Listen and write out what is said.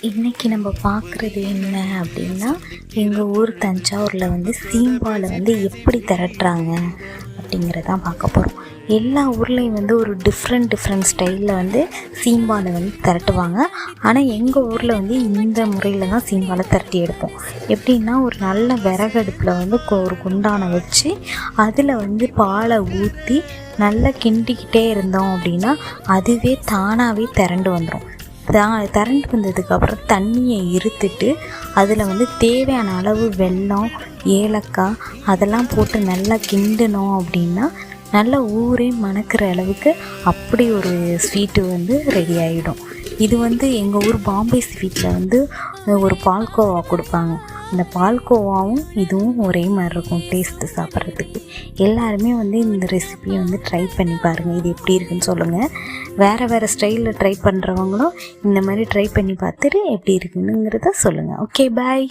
இன்றைக்கி நம்ம பார்க்குறது என்ன அப்படின்னா, எங்கள் ஊர் தஞ்சாவூரில் வந்து சீம்பாலை வந்து எப்படி திரட்டுறாங்க அப்படிங்கிறதான் பார்க்க போகிறோம். எல்லா ஊர்லேயும் வந்து ஒரு டிஃப்ரெண்ட் ஸ்டைலில் வந்து சீம்பாலை வந்து திரட்டுவாங்க. ஆனால் எங்கள் ஊரில் வந்து இந்த முறையில் தான் சீம்பாலை திரட்டி எடுப்போம். எப்படின்னா, ஒரு நல்ல விறகடுப்பில் வந்து ஒரு குண்டானை வச்சு அதில் வந்து பாலை ஊற்றி நல்லா கிண்டிக்கிட்டே இருந்தோம் அப்படின்னா அதுவே தானாகவே திரண்டு வந்துடும். திரண்டு வந்ததுக்கப்புறம் தண்ணியை இருத்துட்டு அதில் வந்து தேவையான அளவு வெல்லம், ஏலக்காய் அதெல்லாம் போட்டு நல்லா கிண்டினோம் அப்படின்னா நல்ல ஊரே மணக்கிற அளவுக்கு அப்படி ஒரு ஸ்வீட்டு வந்து ரெடி ஆகிடும். இது வந்து எங்கள் ஊர் பாம்பே ஸ்வீட்டில் வந்து ஒரு பால்கோவா கொடுப்பாங்க. அந்த பால்கோவாவும் இதுவும் ஒரே மாதிரி இருக்கும் டேஸ்ட்டு சாப்பிட்றதுக்கு. எல்லாருமே வந்து இந்த ரெசிபியை வந்து ட்ரை பண்ணி பாருங்கள். இது எப்படி இருக்குன்னு சொல்லுங்கள். வேறு ஸ்டைலில் ட்ரை பண்ணுறவங்களும் இந்த மாதிரி ட்ரை பண்ணி பார்த்துட்டு எப்படி இருக்குங்கிறத சொல்லுங்கள். ஓகே, பாய்.